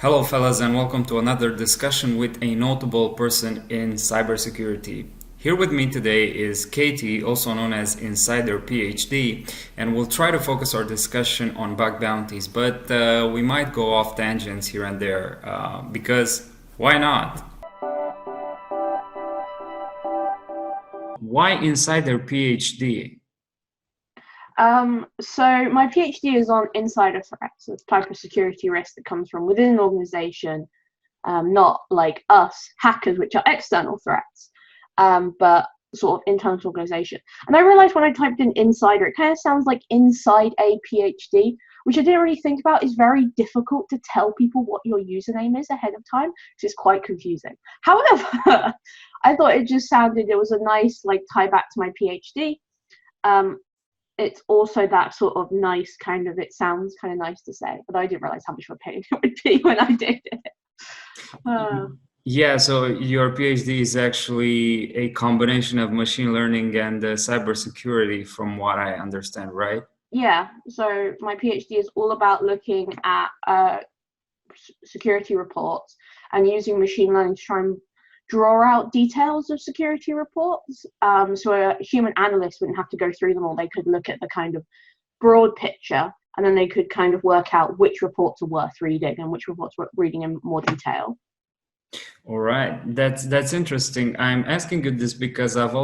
Hello, fellas, and welcome to another discussion with a notable person in cybersecurity. Here with me today is Katie, also known as Insider PhD, and we'll try to focus our discussion on bug bounties, but we might go off tangents here and there because why not? Why Insider PhD? So my PhD is on insider threats, the type of security risk that comes from within an organization, not like us hackers, which are external threats, but sort of internal to organization. And I realized when I typed in insider, it kind of sounds like inside a PhD, which I didn't really think about is very difficult to tell people what your username is ahead of time, which is quite confusing. However, I thought it just sounded, it was a nice like tie back to my PhD. It's also that sort of nice kind of, it sounds kind of nice to say, but I didn't realize how much of a pain it would be when I did it. Yeah, so your PhD is actually a combination of machine learning and cybersecurity, from what I understand, right? Yeah, so my PhD is all about looking at security reports and using machine learning to try and draw out details of security reports. So a human analyst wouldn't have to go through them all. They could look at the kind of broad picture, and then they could kind of work out which reports are worth reading and which reports are worth reading in more detail. All right, that's interesting. I'm asking you this because I've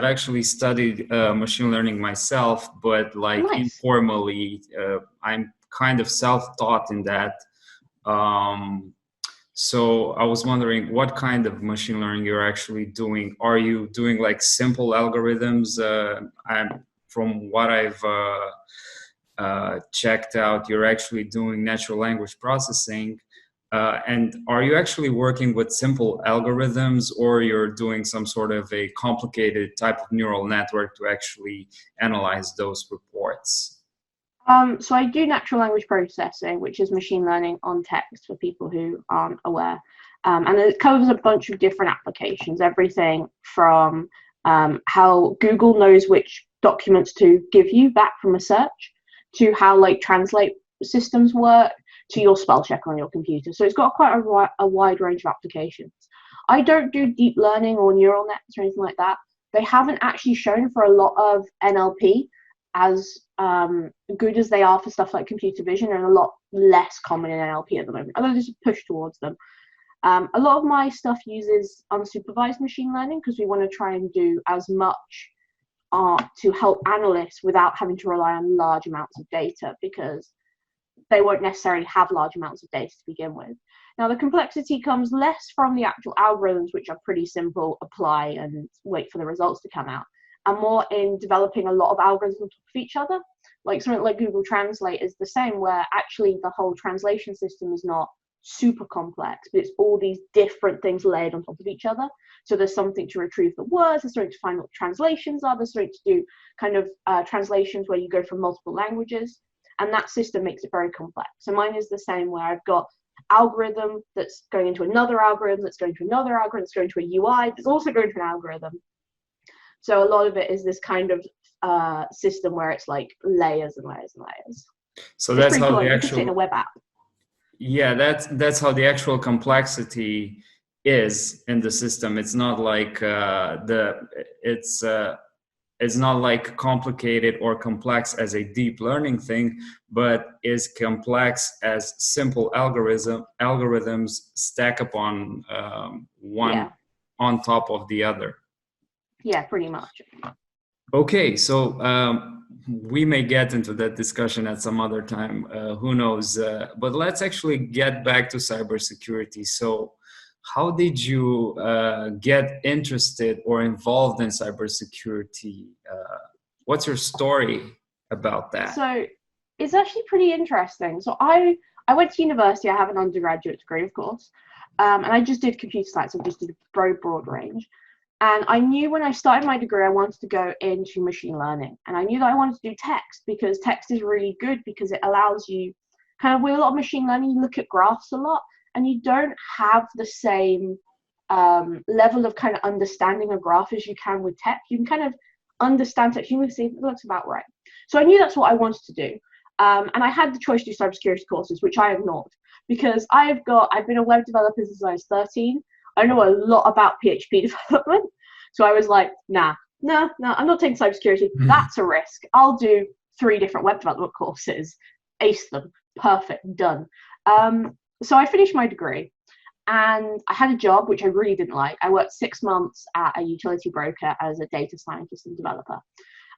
actually studied machine learning myself, but like Nice. informally, I'm kind of self-taught in that. Um, so I was wondering what kind of machine learning you're actually doing. Are you doing like simple algorithms? From what I've checked out, you're actually doing natural language processing. And are you actually working with simple algorithms, or you're doing some sort of a complicated type of neural network to actually analyze those reports? So I do natural language processing, which is machine learning on text for people who aren't aware. And it covers a bunch of different applications, everything from how Google knows which documents to give you back from a search, to how like translate systems work, to your spell check on your computer. So it's got quite a wide range of applications. I don't do deep learning or neural nets or anything like that. They haven't actually shown for a lot of NLP as good as they are for stuff like computer vision, and a lot less common in NLP at the moment, although there's a push towards them. A lot of my stuff uses unsupervised machine learning because we want to try and do as much to help analysts without having to rely on large amounts of data, because they won't necessarily have large amounts of data to begin with. Now, the complexity comes less from the actual algorithms, which are pretty simple, apply and wait for the results to come out, and more in developing a lot of algorithms on top of each other. Like something like Google Translate is the same, where actually the whole translation system is not super complex, but it's all these different things layered on top of each other. So there's something to retrieve the words, there's something to find what translations are, there's something to do kind of translations where you go from multiple languages. And that system makes it very complex. So mine is the same, where I've got algorithm that's going into another algorithm, that's going to another algorithm, that's going to a UI, that's also going to an algorithm. So a lot of it is this kind of system where it's like layers and layers and layers. So It's that's pretty how cool. the You can fit in a actual web app. Yeah, that's how the actual complexity is in the system. It's not like it's not like complicated or complex as a deep learning thing, but is complex as simple algorithms stack upon one Yeah, on top of the other. yeah, pretty much. Okay, so we may get into that discussion at some other time. Who knows? But let's actually get back to cybersecurity. So, how did you get interested or involved in cybersecurity? What's your story about that? So it's actually pretty interesting. So I went to university. I have an undergraduate degree, of course, and I just did computer science. I just did a very broad range. And I knew when I started my degree, I wanted to go into machine learning. And I knew that I wanted to do text, because text is really good because it allows you kind of, with a lot of machine learning, you look at graphs a lot and you don't have the same level of kind of understanding a graph as you can with text. You can kind of understand text. You can see it looks about right. So I knew that's what I wanted to do. And I had the choice to do cybersecurity courses, which I ignored. because I've been a web developer since I was 13. I know a lot about PHP development. So I was like, no, I'm not taking cybersecurity. That's a risk. I'll do 3 different web development courses, ace them, perfect, done. So I finished my degree, and I had a job which I really didn't like. I worked 6 months at a utility broker as a data scientist and developer.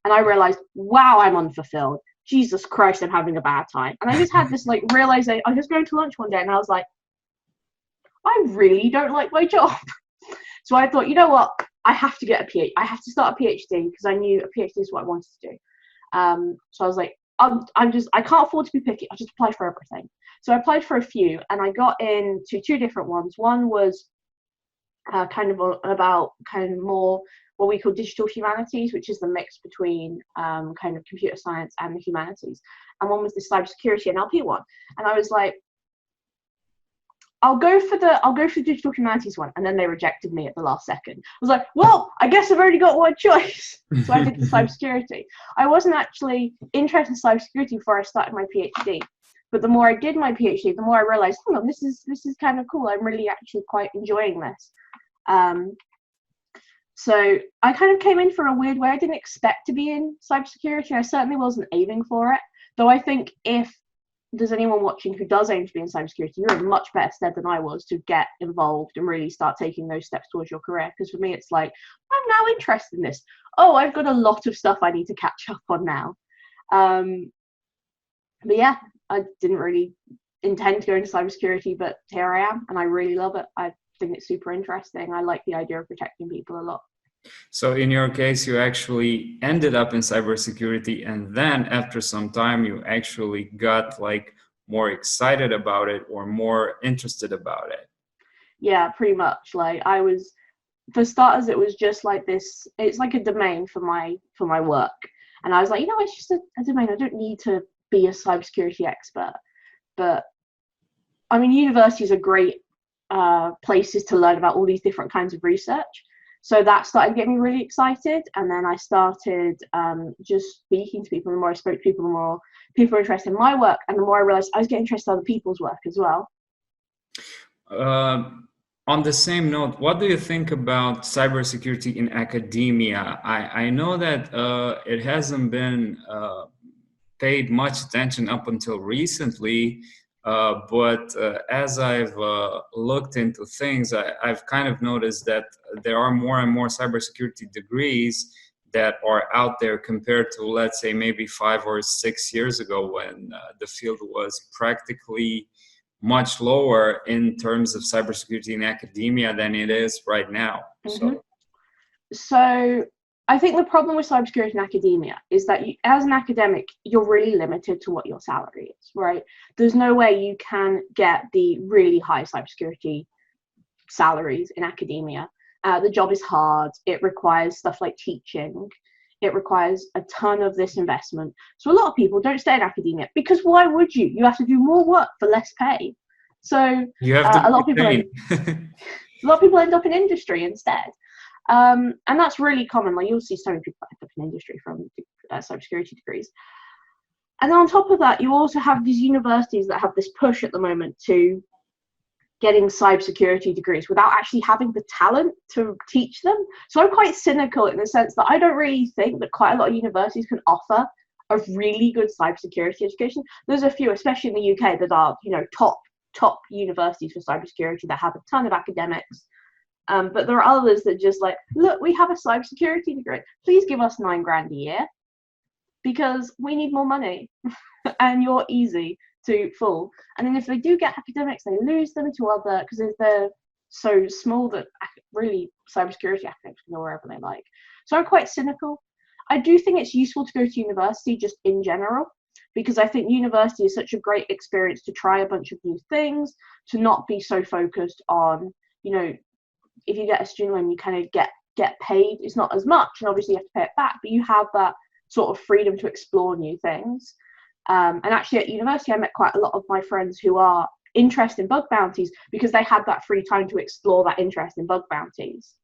And I realized, wow, I'm unfulfilled. Jesus Christ, I'm having a bad time. And I just had this like realization. I was just going to lunch one day and I was like, I really don't like my job. So I thought, you know what? I have to get a PhD. I have to start a PhD because I knew a PhD is what I wanted to do. So I was like, I can't afford to be picky. I'll just apply for everything. So I applied for a few, and I got into 2 different ones. One was kind of more what we call digital humanities, which is the mix between kind of computer science and the humanities. And one was the cybersecurity NLP one. And I was like, I'll go for the digital humanities one, and then they rejected me at the last second. I was like, well, I guess I've already got one choice. So I did the cybersecurity. I wasn't actually interested in cybersecurity before I started my PhD, but the more I did my PhD, the more I realized, hold on, this is kind of cool. I'm really actually quite enjoying this. So I kind of came in for a weird way. I didn't expect to be in cybersecurity. I certainly wasn't aiming for it, though I think if there's anyone watching who does aim to be in cybersecurity, you're in much better stead than I was to get involved and really start taking those steps towards your career. Because for me, it's like, I'm now interested in this. Oh, I've got a lot of stuff I need to catch up on now. But yeah, I didn't really intend to go into cybersecurity, but here I am, and I really love it. I think it's super interesting. I like the idea of protecting people a lot. So in your case, you actually ended up in cybersecurity, and then after some time, you actually got like more excited about it or more interested about it. Yeah, pretty much. Like I was, for starters, it was just like this. It's like a domain for my work, and I was like, it's just a domain. I don't need to be a cybersecurity expert. But I mean, universities are great places to learn about all these different kinds of research. So that started getting me really excited, and then I started just speaking to people. The more I spoke to people, the more people were interested in my work, and the more I realized I was getting interested in other people's work as well. On the same note, what do you think about cybersecurity in academia? I know that it hasn't been paid much attention up until recently. But as I've looked into things, I've kind of noticed that there are more and more cybersecurity degrees that are out there compared to, let's say, maybe 5 or 6 years ago when the field was practically much lower in terms of cybersecurity in academia than it is right now. Mm-hmm. So I think the problem with cybersecurity in academia is that as an academic, you're really limited to what your salary is, right? There's no way you can get the really high cybersecurity salaries in academia. The job is hard. It requires stuff like teaching. It requires a ton of this investment. So a lot of people don't stay in academia because why would you? You have to do more work for less pay. So you have to a lot of people end up in industry instead. And that's really common. Like you'll see so many people end up in industry from cybersecurity degrees. And then on top of that, you also have these universities that have this push at the moment to getting cybersecurity degrees without actually having the talent to teach them. So I'm quite cynical in the sense that I don't really think that quite a lot of universities can offer a really good cybersecurity education. There's a few, especially in the UK, that are top universities for cybersecurity that have a ton of academics. But there are others that just like, look, we have a cybersecurity degree. Please give us $9,000 a year because we need more money and you're easy to fool. And then if they do get academics, they lose them to other, because they're so small that really cybersecurity academics can go wherever they like. So I'm quite cynical. I do think it's useful to go to university just in general, because I think university is such a great experience to try a bunch of new things, to not be so focused on, if you get a student loan, you kind of get paid. It's not as much, and obviously you have to pay it back, but you have that sort of freedom to explore new things. And actually at university, I met quite a lot of my friends who are interested in bug bounties because they had that free time to explore that interest in bug bounties.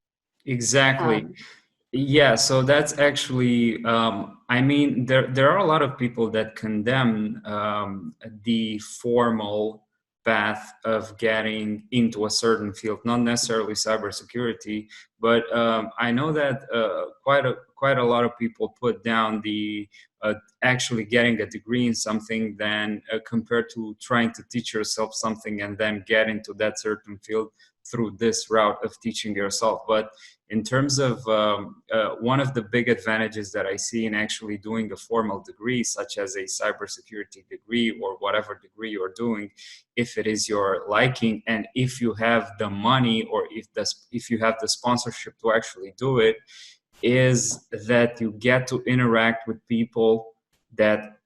Exactly. Yeah, so that's actually, there are a lot of people that condemn the formal path of getting into a certain field, not necessarily cybersecurity, but I know that quite a lot of people put down the actually getting a degree in something than compared to trying to teach yourself something and then get into that certain field through this route of teaching yourself. But in terms of one of the big advantages that I see in actually doing a formal degree, such as a cybersecurity degree or whatever degree you're doing, if it is your liking and if you have the money or if you have the sponsorship to actually do it, is that you get to interact with people that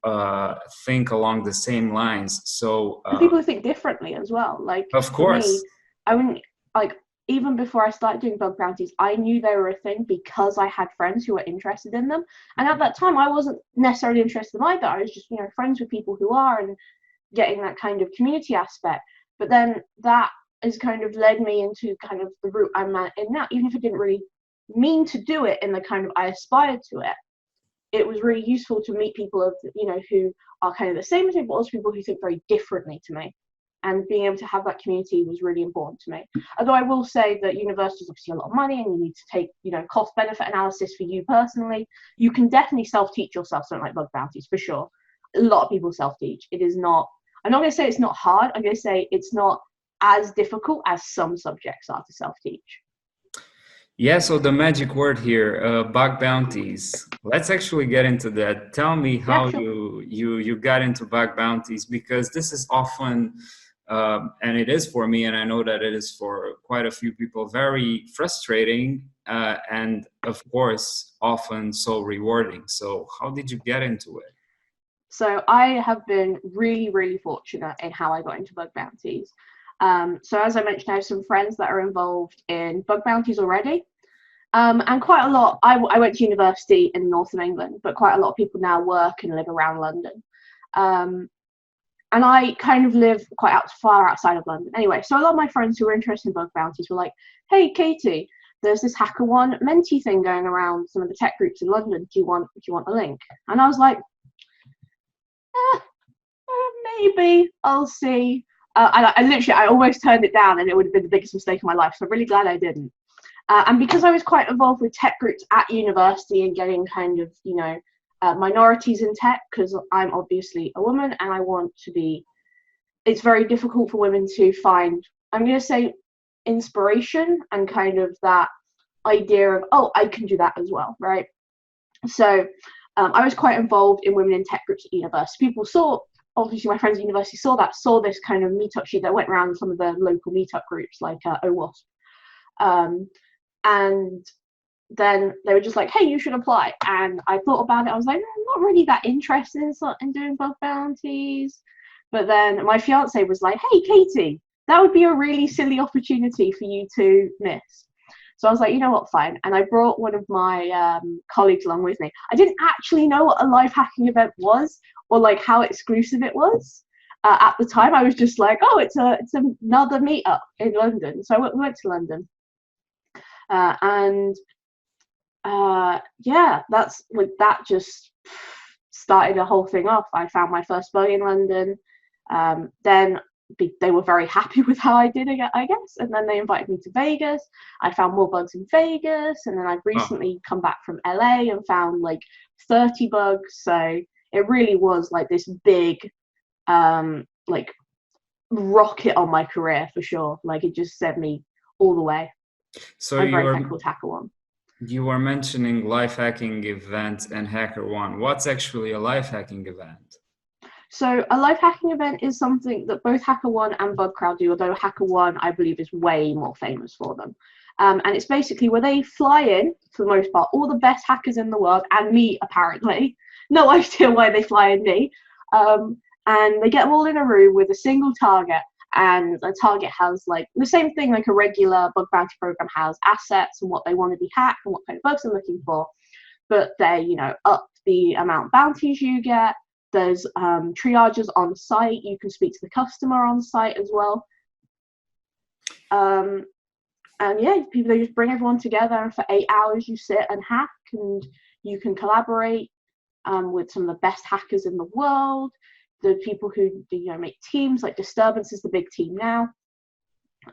think along the same lines. So people who think differently as well. Like of for me, course, I wouldn't like even before I started doing bug bounties, I knew they were a thing because I had friends who were interested in them. And at that time, I wasn't necessarily interested in either. I was just, friends with people who are and getting that kind of community aspect. But then that has kind of led me into kind of the route I'm in now, even if I didn't really mean to do it in the kind of I aspired to it. It was really useful to meet people of, who are kind of the same as me, but also people who think very differently to me. And being able to have that community was really important to me. Although I will say that university is obviously a lot of money and you need to take, cost benefit analysis for you personally. You can definitely self-teach yourself something like bug bounties for sure. A lot of people self-teach. It is not, I'm not going to say it's not hard. I'm going to say it's not as difficult as some subjects are to self-teach. Yeah, so the magic word here, bug bounties. Let's actually get into that. Tell me how Yeah, sure. you got into bug bounties, because this is often, and it is for me, and I know that it is for quite a few people, very frustrating and of course often so rewarding. So how did you get into it? So I have been really, really fortunate in how I got into bug bounties. So as I mentioned, I have some friends that are involved in bug bounties already. And quite a lot, I went to university in the north of England, but quite a lot of people now work and live around London. And I kind of live quite far outside of London. Anyway, so a lot of my friends who were interested in bug bounties were like, hey, Katie, there's this HackerOne mentee thing going around some of the tech groups in London. Do you want a link? And I was like, maybe, I'll see. And I almost turned it down, and it would have been the biggest mistake of my life. So I'm really glad I didn't. And because I was quite involved with tech groups at university and getting kind of, minorities in tech, because I'm obviously a woman and I want to be, it's very difficult for women to find, I'm going to say, inspiration and kind of that idea of, oh, I can do that as well, right? So I was quite involved in women in tech groups at university. People saw, obviously my friends at university saw this kind of meetup sheet that went around some of the local meetup groups like OWASP. And then they were just like, hey, you should apply. And I thought about it. I was like, I'm not really that interested in doing bug bounties. But then my fiance was like, hey, Katie, that would be a really silly opportunity for you to miss. So I was like, you know what, fine. And I brought one of my colleagues along with me. I didn't actually know what a live hacking event was or like how exclusive it was. At the time, I was just like, oh, it's another meetup in London. So we went to London. That's like that just started a whole thing off. I found my first bug in London. Then they were very happy with how I did it, I guess. And then they invited me to Vegas. I found more bugs in Vegas. And then I've recently come back from LA and found like 30 bugs. So it really was like this big, like rocket on my career for sure. Like it just sent me all the way. So I'm very thankful to HackerOne. You were mentioning life hacking event and HackerOne. What's actually a life hacking event? So a live hacking event is something that both HackerOne and BugCrowd do, although HackerOne, I believe, is way more famous for them. And it's basically where they fly in, for the most part, all the best hackers in the world, and me, apparently. No idea why they fly in me. And they get them all in a room with a single target. And the target has like the same thing like a regular bug bounty program has, assets and what they want to be hacked and what kind of bugs they're looking for. But they, up the amount of bounties you get. There's triages on site. You can speak to the customer on site as well. And yeah, they just bring everyone together, and for 8 hours you sit and hack, and you can collaborate with some of the best hackers in the world. the people who make teams, like Disturbance is the big team now.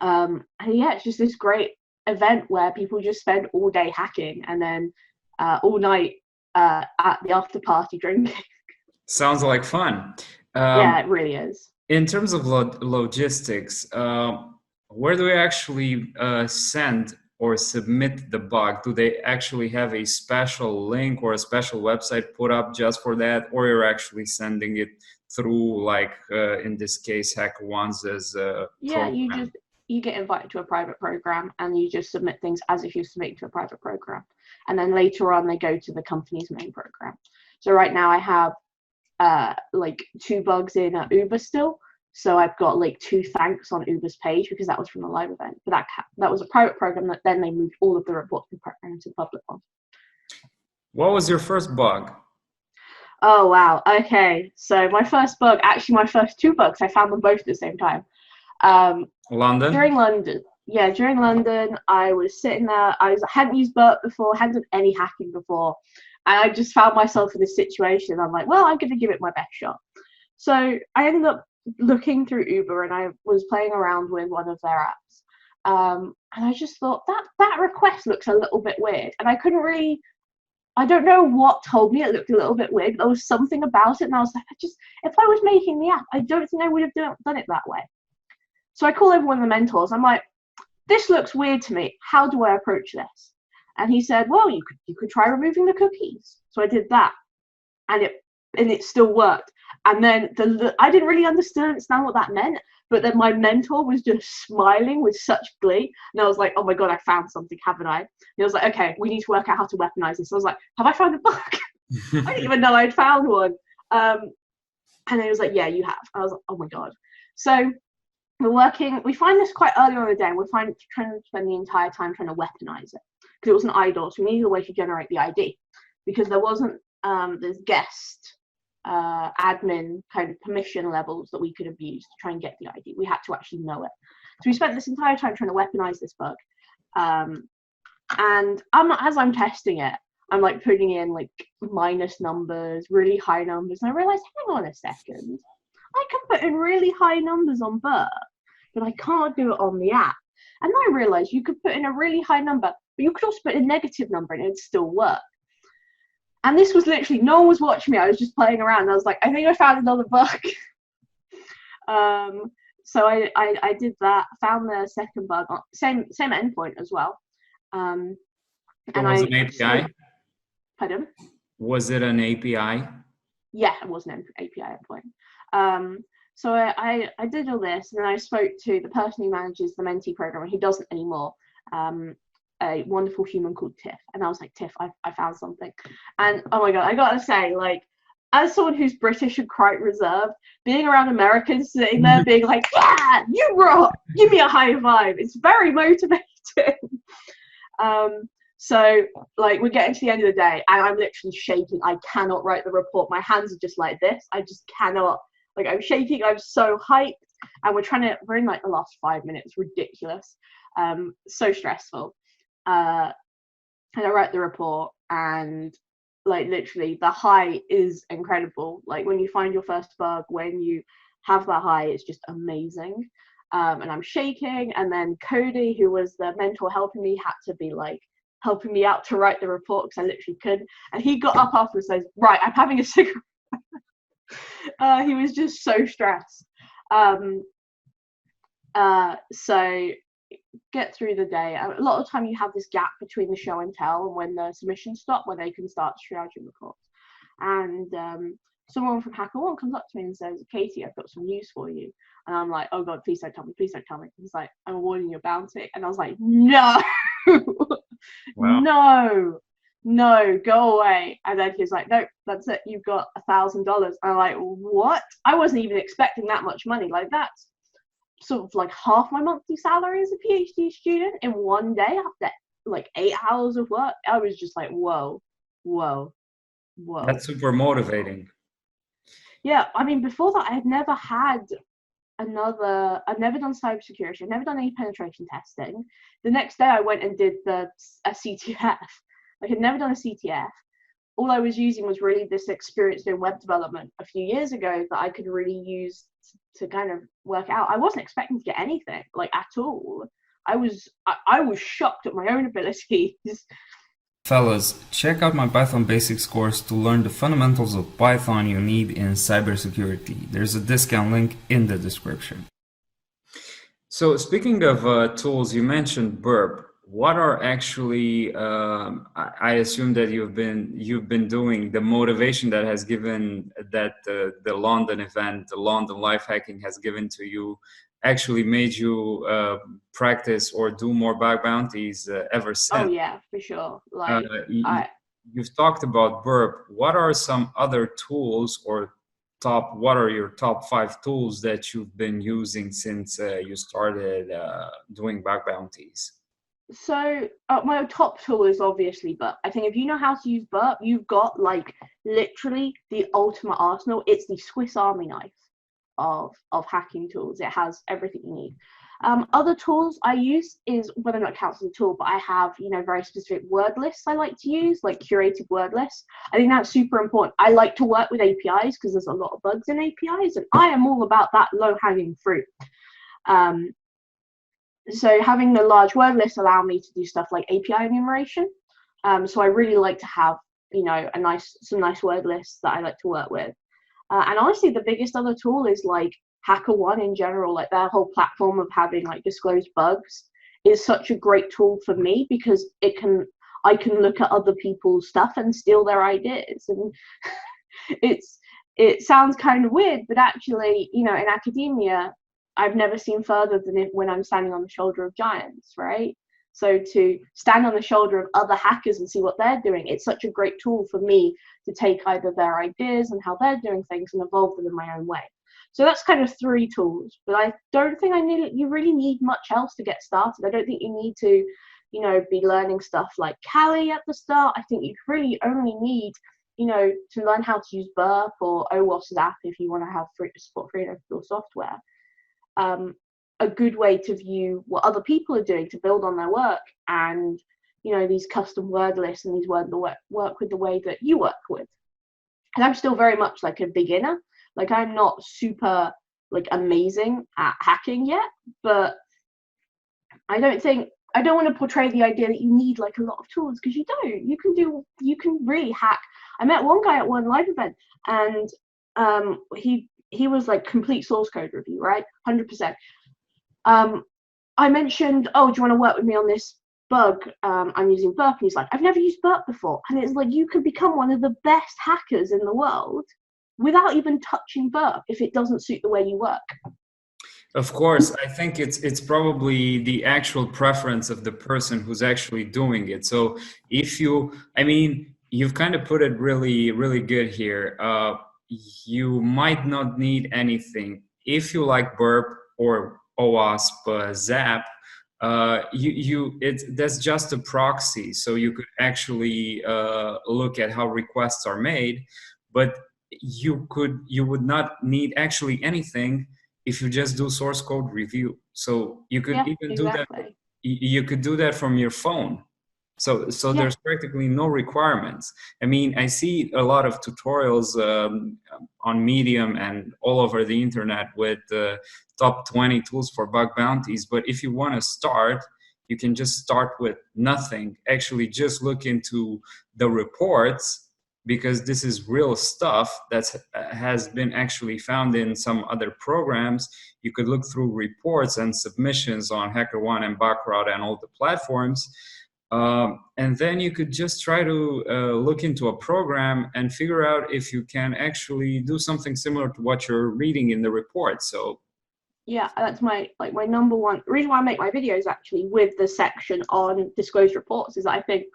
And yeah, it's just this great event where people just spend all day hacking and then all night at the after party drinking. Sounds like fun. Yeah, it really is. In terms of logistics, where do we actually send or submit the bug? Do they actually have a special link or a special website put up just for that, or you're actually sending it through, like in this case, HackerOne's Yeah, program? you get invited to a private program and you just submit things as if you're submitting to a private program, and then later on they go to the company's main program. So right now I have like 2 bugs in Uber still. So I've got like 2 thanks on Uber's page because that was from a live event. But that was a private program that then they moved all of the reports into the public one. What was your first bug? Oh, wow. Okay. So my first 2 bugs, I found them both at the same time. London? During London, I was sitting there. I hadn't used Burp before, hadn't done any hacking before. And I just found myself in this situation. I'm like, well, I'm going to give it my best shot. So I ended up looking through Uber and I was playing around with one of their apps. And I just thought that request looks a little bit weird. And I don't know what told me it looked a little bit weird, but there was something about it. And I was like, if I was making the app, I don't think I would have done it that way. So I call over one of the mentors. I'm like, this looks weird to me. How do I approach this? And he said, well, you could try removing the cookies. So I did that, and it still worked. And then I didn't really understand what that meant, but then my mentor was just smiling with such glee, and I was like, oh my god, I found something, haven't I? And he was like, okay, we need to work out how to weaponize this. So I was like, have I found a bug? I didn't even know I'd found one. And he was like, yeah, you have. I was like, oh my god. So we find this quite early on in the day, and we're trying to spend the entire time trying to weaponize it because it was an IDOR, so we needed a way to generate the ID because there wasn't this guest admin kind of permission levels that we could have used to try and get the ID. We had to actually know it. So we spent this entire time trying to weaponize this bug. And as I'm testing it, I'm like putting in like minus numbers, really high numbers, and I realized, hang on a second, I can put in really high numbers on Burp, but I can't do it on the app. And then I realized you could put in a really high number, but you could also put a negative number and it'd still work. And this was literally, no one was watching me. I was just playing around. I was like, I think I found another bug. So I did that, found the second bug, same endpoint as well. And was it an API? Pardon? Was it an API? Yeah, it was an API endpoint. So I did all this, and then I spoke to the person who manages the Mentee program, and he doesn't anymore. A wonderful human called Tiff, and I was like, Tiff, I found something. And oh my god, I gotta say, like, as someone who's British and quite reserved, being around Americans sitting there being like, yeah, you rock, give me a high five, it's very motivating. So like we're getting to the end of the day and I'm literally shaking. I cannot write the report. My hands are just like this. I just cannot, like, I'm shaking. I'm so hyped, and we're in like the last 5 minutes. Ridiculous. So stressful. And I write the report, and like literally the high is incredible. Like when you find your first bug, when you have that high, it's just amazing. And I'm shaking, and then Cody, who was the mentor helping me, had to be like helping me out to write the report because I literally couldn't. And he got up afterwards and says, right, I'm having a cigarette. He was just so stressed. So get through the day. A lot of time you have this gap between the show and tell and when the submissions stop, where they can start triaging reports. And someone from HackerOne comes up to me and says, Katie, I've got some news for you. And I'm like, oh god, please don't tell me, please don't tell me. He's like, I'm awarding you a bounty. And I was like, no. Wow. No, go away. And then he's like, no, that's it, you've got $1,000. I'm like, what? I wasn't even expecting that much money. Like, that's sort of like half my monthly salary as a PhD student in one day after like 8 hours of work. I was just like, whoa. That's super motivating. Yeah, I mean, before that, I've never done cybersecurity. I've never done any penetration testing. The next day I went and did a CTF. Like, I'd never done a CTF. all I was using was really this experience doing web development a few years ago that I could really use to kind of work out. I wasn't expecting to get anything like at all. I was shocked at my own abilities. Fellas, check out my Python Basics course to learn the fundamentals of Python you need in cybersecurity. There's a discount link in the description. So speaking of tools, you mentioned Burp. What are actually, I assume that you've been doing the motivation that has given that the London event, the London life hacking has given to you, actually made you practice or do more bug bounties ever since? Oh yeah, for sure. Like you've talked about Burp. What are some other tools or what are your top 5 tools that you've been using since you started doing bug bounties? So my top tool is obviously Burp. I think if you know how to use Burp, you've got like literally the ultimate arsenal. It's the Swiss Army knife of hacking tools. It has everything you need. Other tools I use is, whether or not it counts as a tool, but I have, very specific word lists I like to use, like curated word lists. I think that's super important. I like to work with APIs because there's a lot of bugs in APIs, and I am all about that low-hanging fruit. So having the large word lists allow me to do stuff like API enumeration. So I really like to have, some nice word lists that I like to work with. And honestly, the biggest other tool is like HackerOne in general. Like their whole platform of having like disclosed bugs is such a great tool for me because I can look at other people's stuff and steal their ideas. And it sounds kind of weird, but actually, in academia, I've never seen further than when I'm standing on the shoulder of giants, right? So to stand on the shoulder of other hackers and see what they're doing, it's such a great tool for me to take either their ideas and how they're doing things and evolve them in my own way. So that's kind of 3 tools, but I don't think you really need much else to get started. I don't think you need to, be learning stuff like Kali at the start. I think you really only need, to learn how to use Burp or OWASP's app if you want to have support free and open source software. A good way to view what other people are doing to build on their work, and these custom word lists and these work with the way that you work with. And I'm still very much like a beginner. Like I'm not super like amazing at hacking yet, but I don't want to portray the idea that you need like a lot of tools, because you don't. You can really hack. I met one guy at one live event, and he was like complete source code review, right? 100%. I mentioned, oh, do you want to work with me on this bug? I'm using Burp. And he's like, I've never used Burp before. And it's like, you could become one of the best hackers in the world without even touching Burp if it doesn't suit the way you work. Of course, I think it's probably the actual preference of the person who's actually doing it. So you've kind of put it really, really good here. You might not need anything. If you like Burp or OWASP Zap, that's just a proxy. So you could actually look at how requests are made, but you would not need actually anything if you just do source code review. So you could do that. You could do that from your phone. So there's practically no requirements. I see a lot of tutorials on Medium and all over the internet with top 20 tools for bug bounties. But if you want to start, you can just start with nothing. Actually, just look into the reports, because this is real stuff that has been actually found in some other programs. You could look through reports and submissions on HackerOne and Baccarat and all the platforms. And then you could just try to look into a program and figure out if you can actually do something similar to what you're reading in the report. So yeah, that's my number one reason why I make my videos actually with the section on disclosed reports, is that I think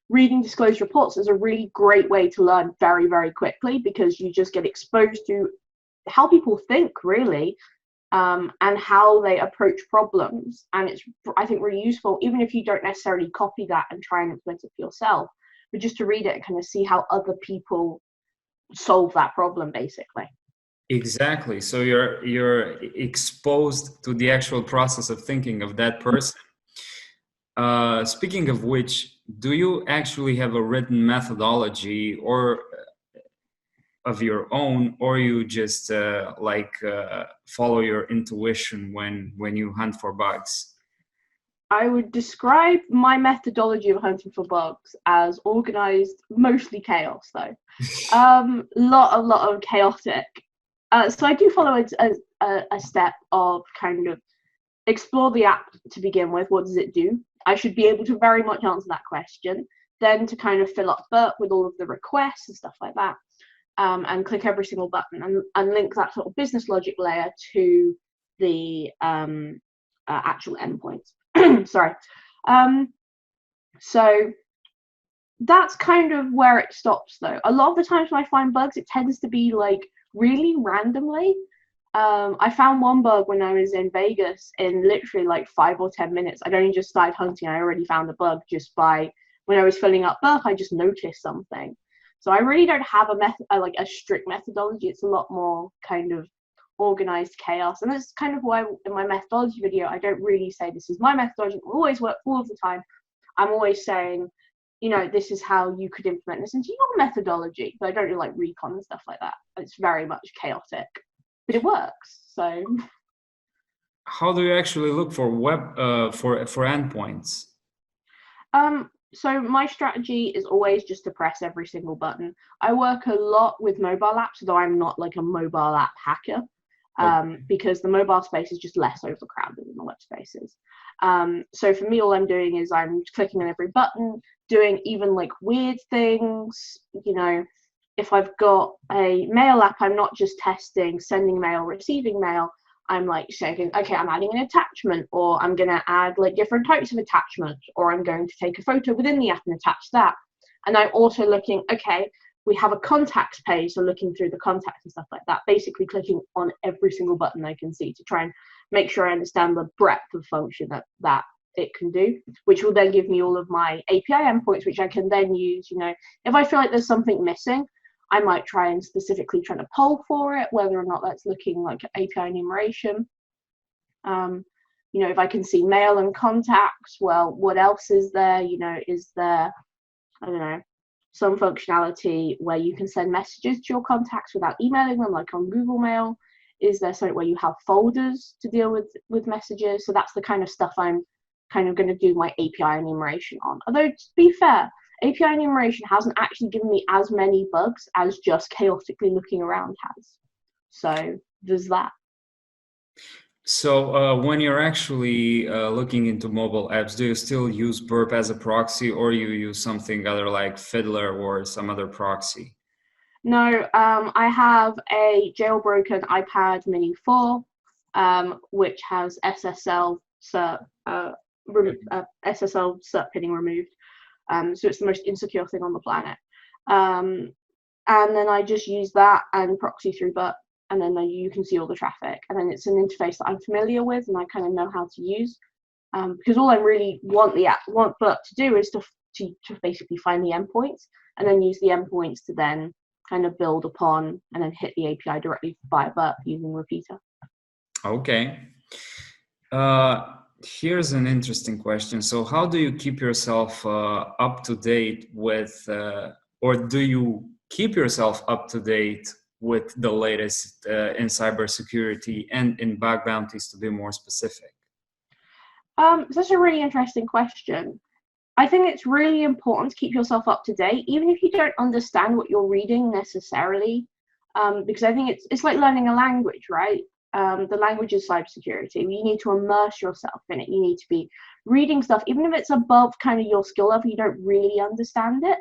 reading disclosed reports is a really great way to learn very, very quickly, because you just get exposed to how people think, really, and how they approach problems. And it's, I think, really useful, even if you don't necessarily copy that and try and implement it for yourself, but just to read it and kind of see how other people solve that problem, basically. Exactly. So you're exposed to the actual process of thinking of that person. Speaking of which, do you actually have a written methodology or of your own, or you just follow your intuition when you hunt for bugs? I would describe my methodology of hunting for bugs as organized, mostly chaos though. Lot of chaotic. So I do follow a step of kind of explore the app to begin with. What does it do? I should be able to very much answer that question. Then to kind of fill up Burp with all of the requests and stuff like that, and click every single button and link that sort of business logic layer to the actual endpoints. Sorry. So that's kind of where it stops though. A lot of the times when I find bugs, it tends to be like really randomly. I found one bug when I was in Vegas in literally like 5 or 10 minutes. I'd only just started hunting. I already found a bug just by when I was filling up Burp, I just noticed something. So I really don't have a strict methodology. It's a lot more kind of organized chaos. And that's kind of why in my methodology video, I don't really say this is my methodology. It will always work all of the time. I'm always saying, this is how you could implement this into your methodology. But I don't do like recon and stuff like that. It's very much chaotic, but it works. So how do you actually look for for endpoints? So my strategy is always just to press every single button. I work a lot with mobile apps, though I'm not like a mobile app hacker, because the mobile space is just less overcrowded than the web spaces. So for me, all I'm doing is I'm clicking on every button, doing even like weird things. If I've got a mail app, I'm not just testing sending mail, receiving mail. I'm like saying, okay, I'm adding an attachment, or I'm going to add like different types of attachments, or I'm going to take a photo within the app and attach that. And I'm also looking, okay, we have a contacts page, so looking through the contacts and stuff like that, basically clicking on every single button I can see to try and make sure I understand the breadth of function that it can do, which will then give me all of my API endpoints, which I can then use. If I feel like there's something missing, I might try and specifically try to poll for it, whether or not that's looking like API enumeration. If I can see mail and contacts, well, what else is there? Is there, I don't know, some functionality where you can send messages to your contacts without emailing them, like on Google Mail? Is there something where you have folders to deal with messages? So that's the kind of stuff I'm kind of going to do my API enumeration on. Although, to be fair, API enumeration hasn't actually given me as many bugs as just chaotically looking around has. So there's that. So when you're actually looking into mobile apps, do you still use Burp as a proxy, or you use something other like Fiddler or some other proxy? No, I have a jailbroken iPad Mini 4, which has SSL cert pinning removed. So it's the most insecure thing on the planet. And then I just use that and proxy through Burp, and then you can see all the traffic. And then it's an interface that I'm familiar with and I kind of know how to use. Because all I really want Burp to do is to basically find the endpoints, and then use the endpoints to then kind of build upon and then hit the API directly via Burp using Repeater. Okay. Here's an interesting question. So how do you keep yourself up to date with, or do you keep yourself up to date with the latest in cybersecurity and in bug bounties, to be more specific? That's a really interesting question. I think it's really important to keep yourself up to date, even if you don't understand what you're reading necessarily, because I think it's like learning a language, right? The language is cybersecurity. You need to immerse yourself in it. You need to be reading stuff, even if it's above kind of your skill level, you don't really understand it,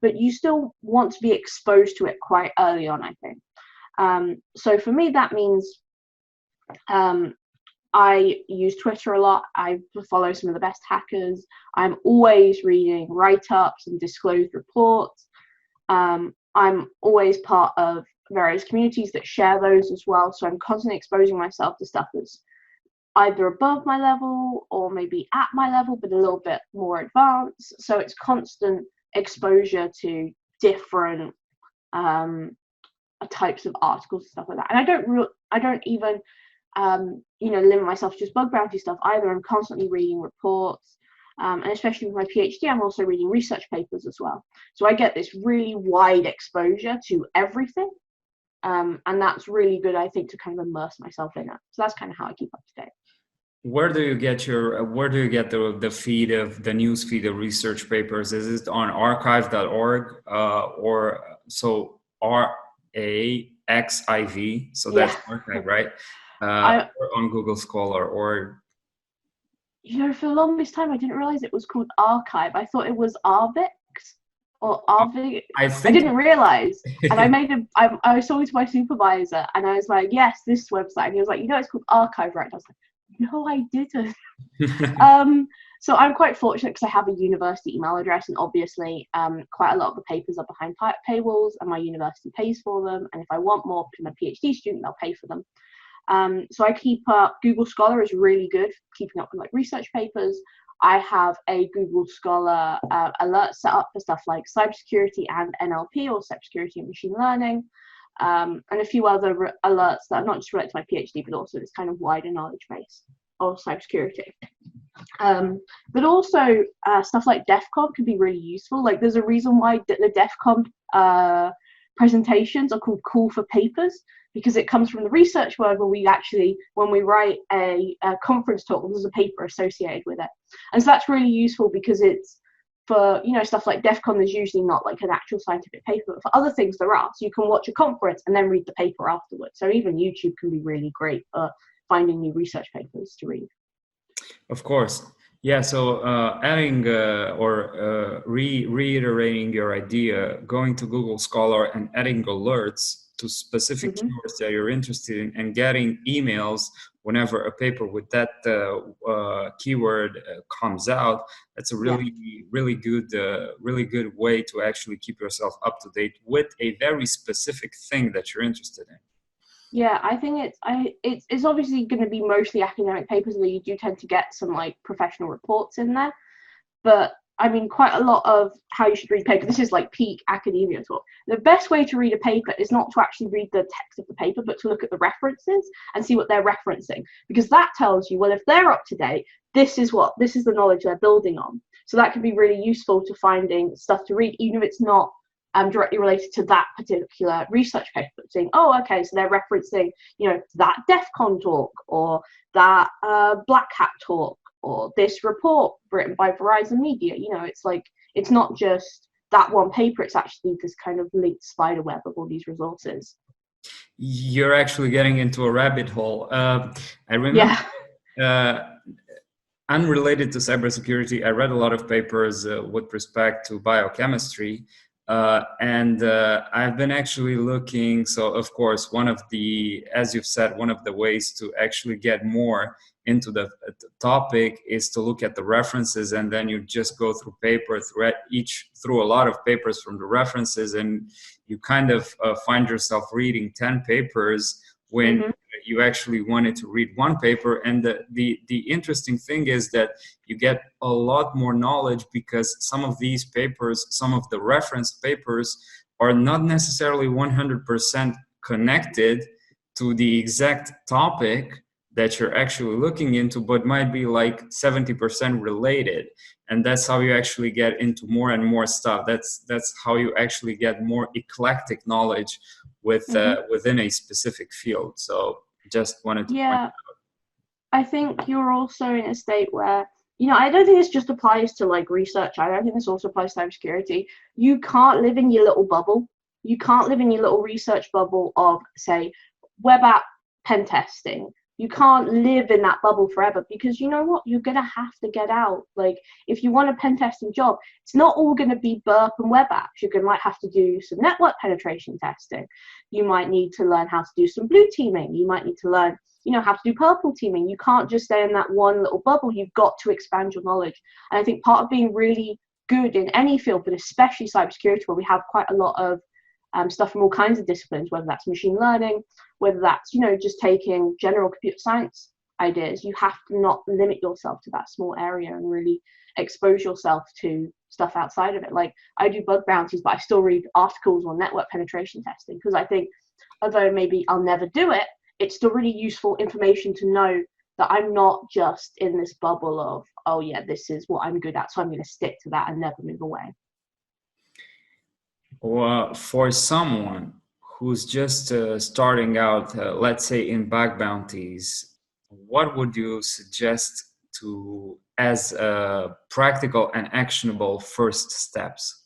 but you still want to be exposed to it quite early on, I think. So for me, that means I use Twitter a lot. I follow some of the best hackers. I'm always reading write-ups and disclosed reports. I'm always part of various communities that share those as well. So I'm constantly exposing myself to stuff that's either above my level or maybe at my level, but a little bit more advanced. So it's constant exposure to different types of articles and stuff like that. And I don't even limit myself to just bug bounty stuff either. I'm constantly reading reports. And especially with my PhD, I'm also reading research papers as well. So I get this really wide exposure to everything. And that's really good, I think, to kind of immerse myself in it. So that's kind of how I keep up to date. Where do you get the feed of the news feed of research papers? Is it on archive.org or so RAXIV? So that's archive, right? Or on Google Scholar, or for the longest time I didn't realize it was called archive. I thought it was Arvix or Arvig. I didn't realize. And I was talking to my supervisor and I was like, yes, this website. And he was like, it's called archive, right? And I was like, no, I didn't. So I'm quite fortunate because I have a university email address, and obviously quite a lot of the papers are behind paywalls and my university pays for them. And if I want more from a PhD student, they'll pay for them. So I keep up. Google Scholar is really good for keeping up with like research papers. I have a Google Scholar alert set up for stuff like cybersecurity and NLP, or cybersecurity and machine learning, and a few other alerts that are not just related to my PhD, but also this kind of wider knowledge base of cybersecurity. But also stuff like DEF CON can be really useful. Like there's a reason why the DEF CON presentations are called call for papers, because it comes from the research world where when we write a conference talk, there's a paper associated with it. And so that's really useful because it's for, stuff like DEF CON, there's usually not like an actual scientific paper, but for other things there are. So you can watch a conference and then read the paper afterwards. So even YouTube can be really great for finding new research papers to read. Of course. Yeah, so adding or reiterating your idea, going to Google Scholar and adding alerts to specific keywords that you're interested in, and getting emails whenever a paper with that keyword comes out. That's a really good way to actually keep yourself up to date with a very specific thing that you're interested in. Yeah, I think it's obviously going to be mostly academic papers, although you do tend to get some like professional reports in there. But I mean, quite a lot of how you should read paper. This is like peak academia talk. The best way to read a paper is not to actually read the text of the paper, but to look at the references and see what they're referencing, because that tells you, well, if they're up to date, this is the knowledge they're building on. So that can be really useful to finding stuff to read, even if it's not directly related to that particular research paper, but saying, oh, okay, so they're referencing, that DEF CON talk, or that Black Hat talk, or this report written by Verizon Media. It's like, it's not just that one paper, it's actually this kind of linked spider web of all these resources. You're actually getting into a rabbit hole. I remember, unrelated to cybersecurity, I read a lot of papers with respect to biochemistry. And I've been actually looking, so of course, as you've said, one of the ways to actually get more into the topic is to look at the references, and then you just go through through a lot of papers from the references, and you kind of find yourself reading 10 papers when you actually wanted to read one paper. And the interesting thing is that you get a lot more knowledge, because some of these papers, some of the reference papers, are not necessarily 100% connected to the exact topic that you're actually looking into, but might be like 70% related. And that's how you actually get into more and more stuff. That's how you actually get more eclectic knowledge within a specific field. So just wanted to point out. I think you're also in a state where, I don't think this just applies to like research. I don't think this also applies to cybersecurity. You can't live in your little bubble. You can't live in your little research bubble of, say, web app pen testing. You can't live in that bubble forever, because you know what? You're going to have to get out. Like, if you want a pen testing job, it's not all going to be burp and web apps. You might have to do some network penetration testing. You might need to learn how to do some blue teaming. You might need to learn, how to do purple teaming. You can't just stay in that one little bubble. You've got to expand your knowledge. And I think part of being really good in any field, but especially cybersecurity, where we have quite a lot of stuff from all kinds of disciplines, whether that's machine learning, whether that's, just taking general computer science ideas, you have to not limit yourself to that small area and really expose yourself to stuff outside of it. Like, I do bug bounties, but I still read articles on network penetration testing, because I think, although maybe I'll never do it, it's still really useful information to know that I'm not just in this bubble of, oh yeah, this is what I'm good at, so I'm going to stick to that and never move away. Well, for someone who's just starting out, let's say in bug bounties, what would you suggest to as practical and actionable first steps?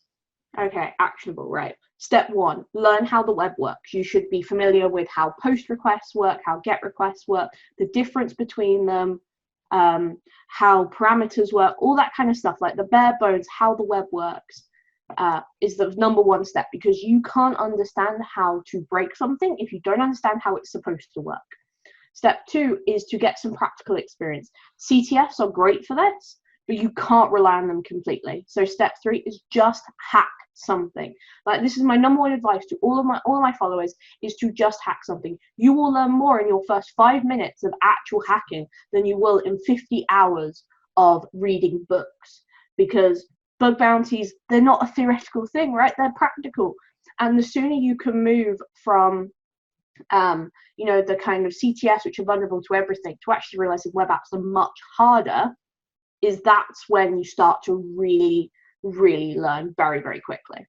Okay, actionable, right. Step 1, learn how the web works. You should be familiar with how post requests work, how get requests work, the difference between them, how parameters work, all that kind of stuff, like the bare bones, how the web works. Is the number 1 step, because you can't understand how to break something if you don't understand how it's supposed to work. Step 2 is to get some practical experience. CTFs are great for this, but you can't rely on them completely. So step 3 is just hack something. Like, this is my number 1 advice to all of my followers, is to just hack something. You will learn more in your first 5 minutes of actual hacking than you will in 50 hours of reading books, because bug bounties, they're not a theoretical thing, right? They're practical. And the sooner you can move from the kind of CTS, which are vulnerable to everything, to actually realizing web apps are much harder, that's when you start to really, really learn very, very quickly.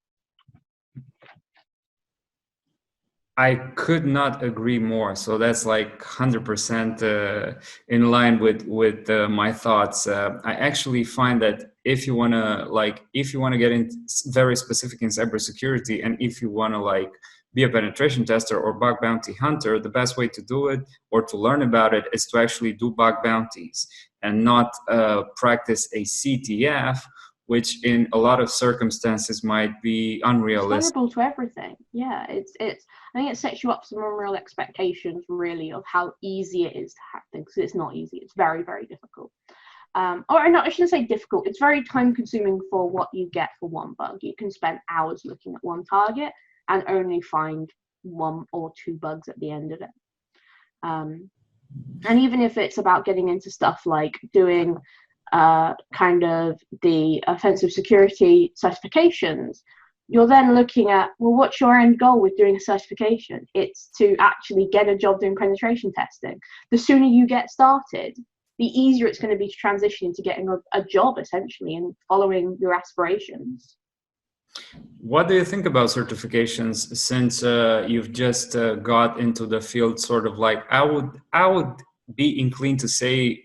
I could not agree more. So that's like 100% in line with my thoughts. I actually find that if you want to get in very specific in cybersecurity, and if you want to be a penetration tester or bug bounty hunter, the best way to do it or to learn about it is to actually do bug bounties and not practice a CTF, which in a lot of circumstances might be unrealistic. It's vulnerable to everything. Yeah, it's. I think it sets you up some unreal expectations, really, of how easy it is to hack things. Because it's not easy. It's very, very difficult. I shouldn't say difficult. It's very time-consuming for what you get for one bug. You can spend hours looking at one target and only find 1 or 2 bugs at the end of it. And even if it's about getting into stuff like doing kind of the offensive security certifications, you're then looking at, well, what's your end goal with doing a certification? It's to actually get a job doing penetration testing. The sooner you get started, the easier it's going to be to transition into getting a job, essentially, and following your aspirations. What do you think about certifications, since you've just got into the field? Sort of like, I would be inclined to say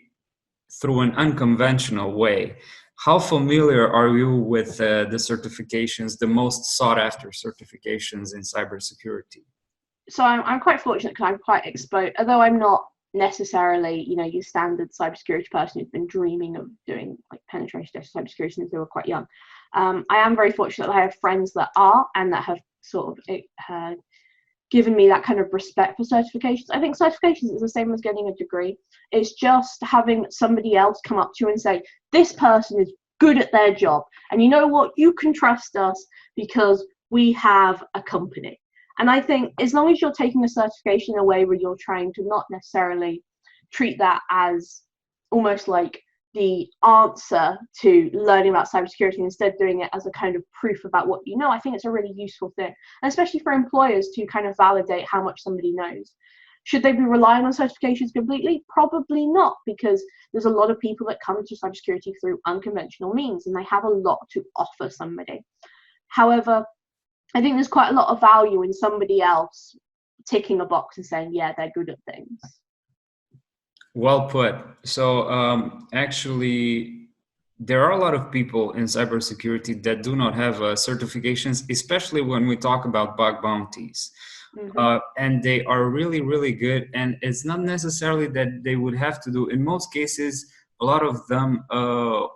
through an unconventional way. How familiar are you with the certifications, the most sought after certifications in cybersecurity? So I'm quite fortunate because I'm quite exposed, although I'm not necessarily, your standard cybersecurity person who's been dreaming of doing penetration tests of cybersecurity since they were quite young. I am very fortunate that I have friends that are, and that have sort of given me that kind of respect for certifications. I think certifications is the same as getting a degree. It's just having somebody else come up to you and say, this person is good at their job, and you know what, you can trust us because we have a company. And I think as long as you're taking a certification in a way where you're trying to not necessarily treat that as almost like the answer to learning about cybersecurity, instead doing it as a kind of proof about what you know, I think it's a really useful thing, and especially for employers to kind of validate how much somebody knows. Should they be relying on certifications completely? Probably not, because there's a lot of people that come to cybersecurity through unconventional means, and they have a lot to offer somebody. However, I think there's quite a lot of value in somebody else ticking a box and saying, yeah, they're good at things. Well put. So actually, there are a lot of people in cybersecurity that do not have certifications, especially when we talk about bug bounties. Mm-hmm. And they are really, really good. And it's not necessarily that they would have to do. In most cases, a lot of them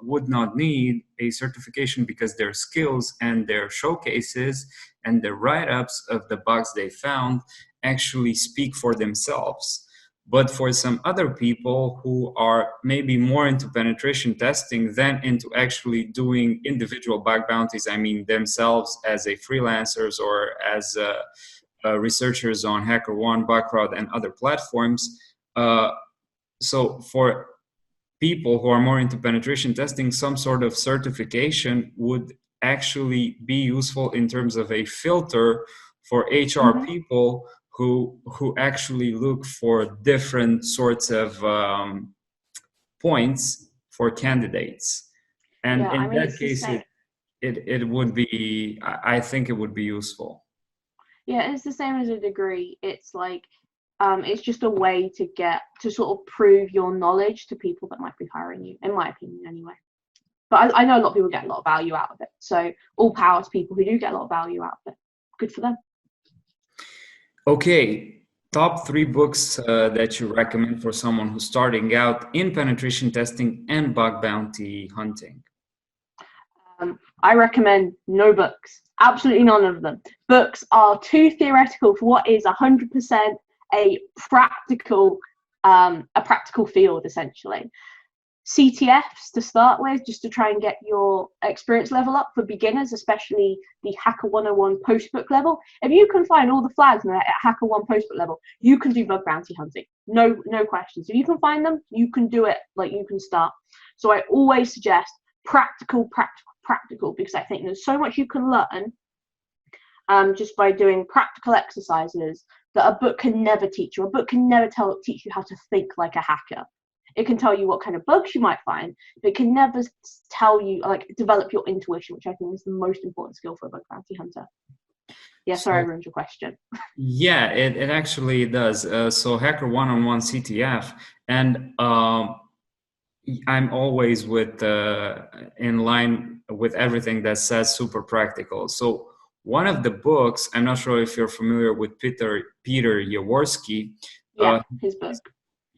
would not need a certification because their skills and their showcases and the write-ups of the bugs they found actually speak for themselves. But for some other people who are maybe more into penetration testing than into actually doing individual bug bounties, I mean themselves as a freelancers or as researchers on HackerOne, Bugcrowd, and other platforms. So for people who are more into penetration testing, some sort of certification would actually be useful in terms of a filter for HR people who actually look for different sorts of points for candidates. And Yeah, I in mean, that it's the case, same. it would be, I think it would be useful. Yeah, it's the same as a degree. It's like, it's just a way to get to sort of prove your knowledge to people that might be hiring you, in my opinion, anyway. But I know a lot of people get a lot of value out of it. So all power to people who do get a lot of value out of it. Good for them. Okay, top 3 books that you recommend for someone who's starting out in penetration testing and bug bounty hunting. I recommend no books. Absolutely none of them. Books are too theoretical for what is 100% a practical field, essentially. CTFs to start with, just to try and get your experience level up for beginners, especially the Hacker 101 postbook level. If you can find all the flags at Hacker 1 postbook level, you can do bug bounty hunting. No questions. If you can find them, you can do it. Like, you can start. So I always suggest practical, because I think there's so much you can learn just by doing practical exercises that a book can never teach you. A book can never teach you how to think like a hacker. It can tell you what kind of bugs you might find, but it can never tell you, like, develop your intuition, which I think is the most important skill for a bug bounty hunter. Yeah, sorry, I ruined your question. Yeah, it actually does. So Hacker 101 CTF, and I'm always in line with everything that says super practical. So one of the books, I'm not sure if you're familiar with Peter Jaworski. Yeah, his book.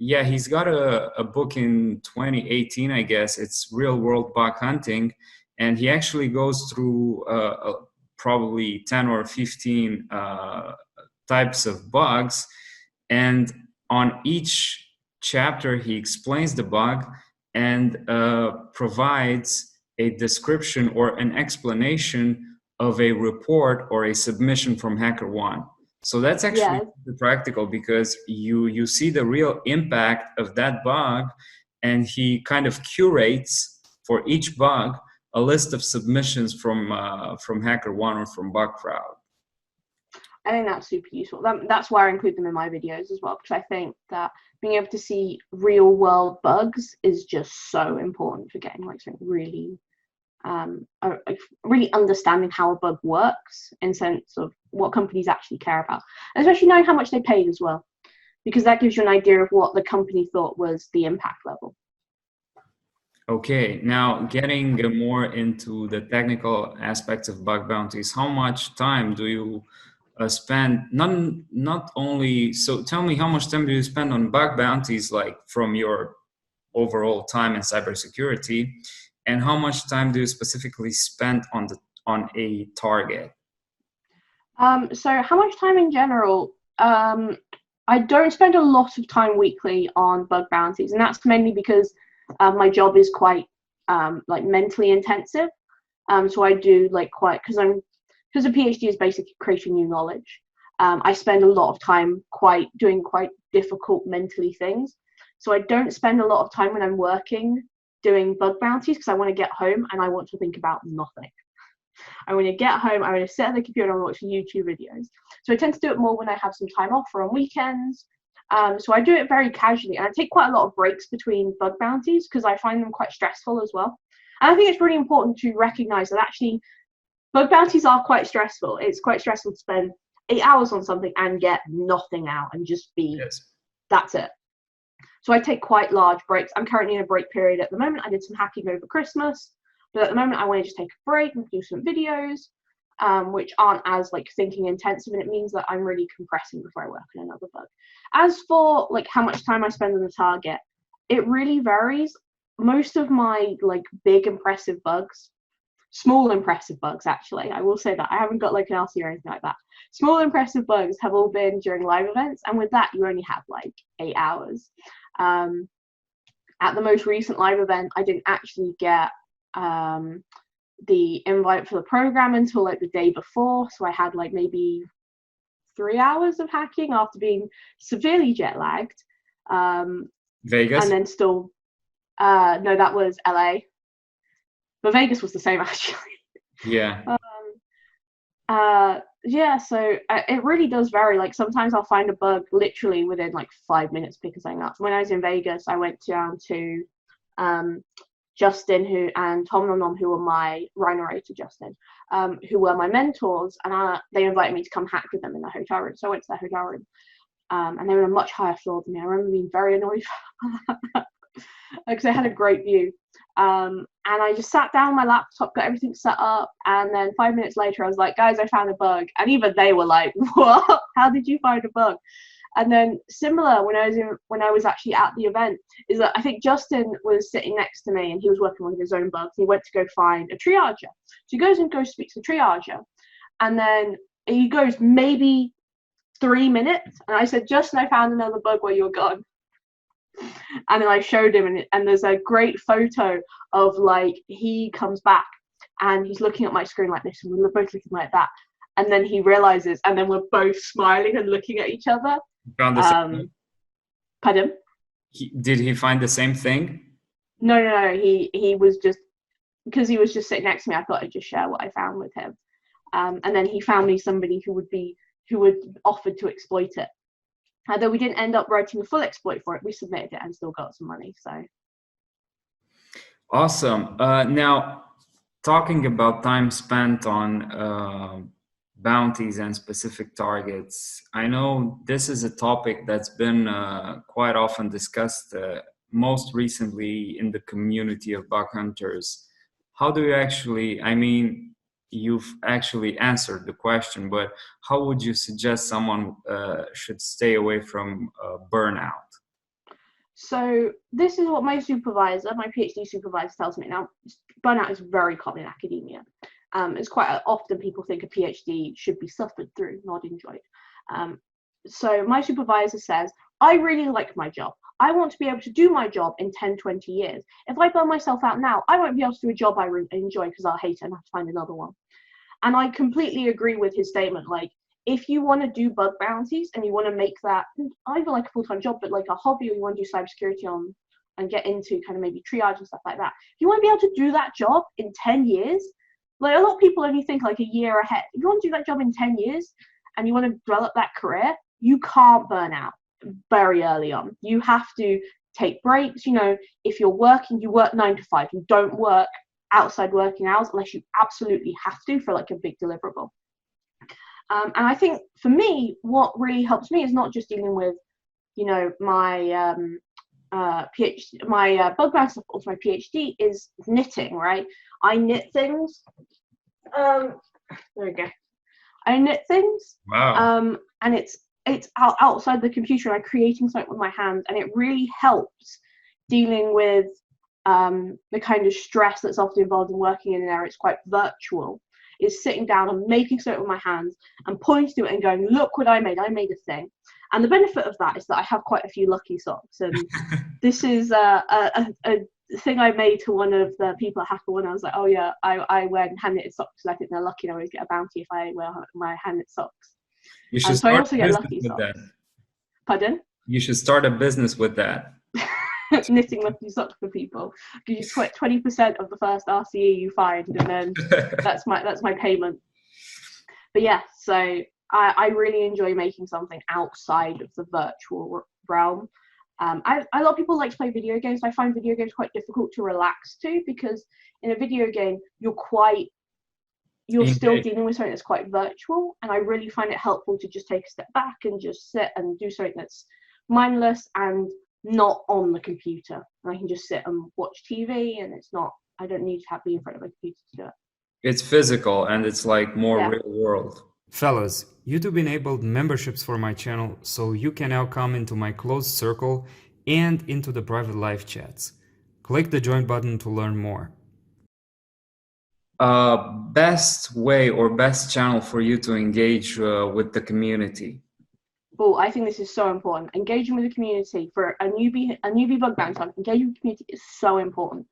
Yeah, he's got a book in 2018, I guess. It's Real World Bug Hunting. And he actually goes through probably 10 or 15 types of bugs. And on each chapter, he explains the bug and provides a description or an explanation of a report or a submission from HackerOne. So that's actually practical, because you see the real impact of that bug, and he kind of curates for each bug a list of submissions from HackerOne or from BugCrowd. I think that's super useful. That's why I include them in my videos as well, because I think that being able to see real world bugs is just so important for getting like something really really understanding how a bug works in sense of what companies actually care about, and especially knowing how much they paid as well, because that gives you an idea of what the company thought was the impact level. Okay, now getting more into the technical aspects of bug bounties, how much time do you spend, not only, so tell me, how much time do you spend on bug bounties, like from your overall time in cybersecurity, and how much time do you specifically spend on a target? So how much time in general? I don't spend a lot of time weekly on bug bounties, and that's mainly because my job is quite like mentally intensive. So I do like because a PhD is basically creating new knowledge. I spend a lot of time doing quite difficult mentally things. So I don't spend a lot of time when I'm working doing bug bounties, because I want to get home and I want to think about nothing. I want to get home, I want to sit at the computer and watch YouTube videos. So I tend to do it more when I have some time off or on weekends. So I do it very casually, and I take quite a lot of breaks between bug bounties because I find them quite stressful as well. And I think it's really important to recognize that actually bug bounties are quite stressful. It's quite stressful to spend 8 hours on something and get nothing out and just be, that's it. So I take quite large breaks. I'm currently in a break period at the moment. I did some hacking over Christmas, but at the moment I want to just take a break and do some videos, which aren't as like thinking intensive, and it means that I'm really compressing before I work on another bug. As for like how much time I spend on the target, it really varies. Most of my like big impressive bugs, small impressive bugs actually, I will say that I haven't got like an RC or anything like that. Small impressive bugs have all been during live events, and with that you only have like 8 hours. At the most recent live event, I didn't actually get the invite for the program until like the day before, so I had like maybe 3 hours of hacking after being severely jet lagged. Vegas? And then still no, that was LA, but Vegas was the same actually. Yeah. yeah, so it really does vary. Like sometimes I'll find a bug literally within like 5 minutes picking something up. When I was in Vegas, I went down to Justin and Tom Nom Nom, who were my Rhino-rater Justin, who were my mentors, and they invited me to come hack with them in their hotel room. So I went to their hotel room, and they were on a much higher floor than me. I remember being very annoyed because they had a great view. And I just sat down on my laptop, got everything set up, and then 5 minutes later I was like, guys, I found a bug. And even they were like, what? How did you find a bug? And then similar when I was actually at the event is that I think Justin was sitting next to me and he was working on his own bugs. He went to go find a triager. So he goes and speaks to the triager, and then he goes maybe 3 minutes, and I said, Justin, I found another bug while you were gone. And then I showed him, and there's a great photo of like he comes back and he's looking at my screen like this, and we're both looking like that, and then he realizes, and then we're both smiling and looking at each other. Found the same thing? Pardon? Did he find the same thing? No. He was just, because he was just sitting next to me, I thought I'd just share what I found with him. And then he found me somebody who would offered to exploit it. Although we didn't end up writing a full exploit for it, we submitted it and still got some money. So awesome. Now, talking about time spent on bounties and specific targets, I know this is a topic that's been quite often discussed, most recently in the community of bug hunters. How do you actually, I mean, you've actually answered the question, but how would you suggest someone should stay away from burnout? So this is what my PhD supervisor tells me. Now, burnout is very common in academia. It's quite often people think a PhD should be suffered through, not enjoyed. So my supervisor says, I really like my job. I want to be able to do my job in 10, 20 years. If I burn myself out now, I won't be able to do a job I enjoy because I'll hate it and have to find another one. And I completely agree with his statement. Like, if you want to do bug bounties and you want to make that either like a full-time job, but like a hobby, or you want to do cybersecurity on and get into kind of maybe triage and stuff like that, if you want to be able to do that job in 10 years, like a lot of people only think like a year ahead. If you want to do that job in 10 years and you want to develop that career, you can't burn out very early on. You have to take breaks. You know, if you're working, you work 9 to 5. You don't work outside working hours unless you absolutely have to for like a big deliverable. And I think for me, what really helps me is not just dealing with, you know, my PhD, my bug bounty stuff, also my PhD is knitting, right? I knit things. There we go. I knit things. Wow. And it's outside the computer, and I'm creating something with my hands, and it really helps dealing with the kind of stress that's often involved in working in an area. It's quite virtual. Is sitting down and making something with my hands and pointing to it and going, look what I made a thing. And the benefit of that is that I have quite a few lucky socks, and this is a thing I made to one of the people at HackerOne. I was like, oh yeah, I wear hand knitted socks because I think they're lucky and I always get a bounty if I wear my hand knit socks. You should so I also get start lucky with socks. that. Pardon? You should start a business with that. Knitting lucky socks for people. Give you 20% of the first RCE you find, and then that's my payment. But yeah, so I really enjoy making something outside of the virtual realm. A lot of people like to play video games. I find video games quite difficult to relax to, because in a video game you're still dealing with something that's quite virtual, and I really find it helpful to just take a step back and just sit and do something that's mindless and not on the computer. And I can just sit and watch TV, and I don't need to be in front of a computer to do it. It's physical, and it's like more real world. Fellas, YouTube enabled memberships for my channel, so you can now come into my closed circle and into the private live chats. Click the join button to learn more. Best way or best channel for you to engage with the community? Oh, I think this is so important. Engaging with the community for a newbie bug bounty, engaging with the community is so important,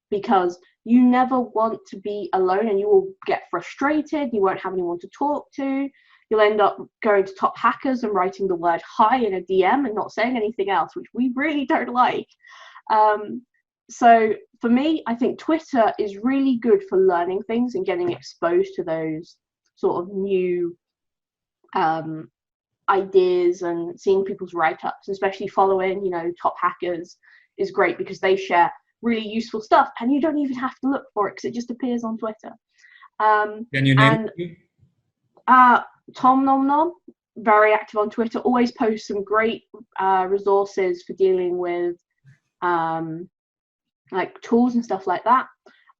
because you never want to be alone, and you will get frustrated. You won't have anyone to talk to. You'll end up going to top hackers and writing the word hi in a DM and not saying anything else, which we really don't like. So for me, I think Twitter is really good for learning things and getting exposed to those sort of new ideas and seeing people's write-ups, especially following, top hackers is great because they share really useful stuff and you don't even have to look for it because it just appears on Twitter. Can you name it? Tom Nom Nom, very active on Twitter, always posts some great resources for dealing with like tools and stuff like that.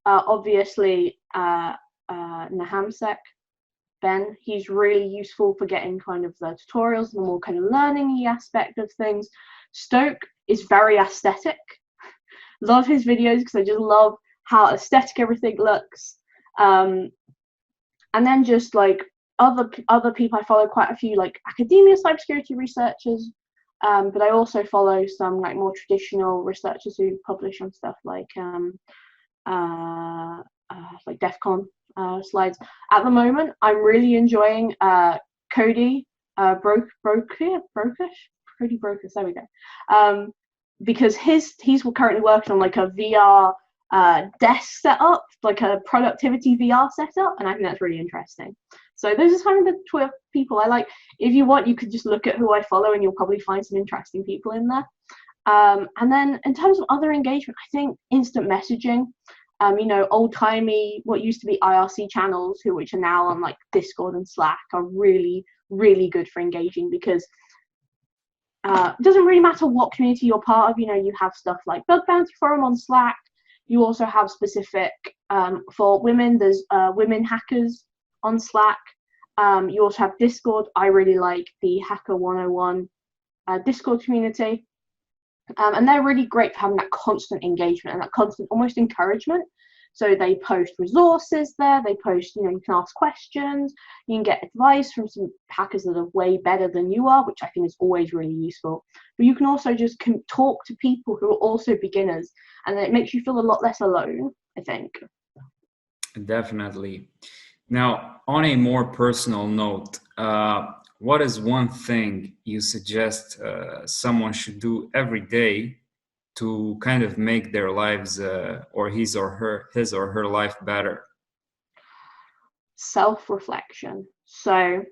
Obviously, Nahamsek Ben, he's really useful for getting kind of the tutorials and the more kind of learning-y aspect of things. Stoke is very aesthetic. Love his videos because I just love how aesthetic everything looks. And then just like other people, I follow quite a few like academia cybersecurity researchers, but I also follow some like more traditional researchers who publish on stuff like DEF CON slides. At the moment, I'm really enjoying Cody Cody Brokers. There we go. Because he's currently working on like a VR desk setup, like a productivity VR setup, and I think that's really interesting. So those are some of the Twitter people I like. If you want, you could just look at who I follow, and you'll probably find some interesting people in there. And then in terms of other engagement, I think instant messaging. Old-timey, what used to be IRC channels, which are now on like Discord and Slack, are really, really good for engaging because it doesn't really matter what community you're part of. You have stuff like Bug Bounty Forum on Slack. You also have specific for women. There's women hackers on Slack. You also have Discord. I really like the Hacker 101 Discord community. And they're really great for having that constant engagement and that constant almost encouragement. So they post resources there, they post, you can ask questions, you can get advice from some hackers that are way better than you are, which I think is always really useful. But you can also just talk to people who are also beginners, and it makes you feel a lot less alone, I think. Definitely. Now, on a more personal note, what is one thing you suggest someone should do every day to kind of make their lives or his or her life better? Self-reflection. So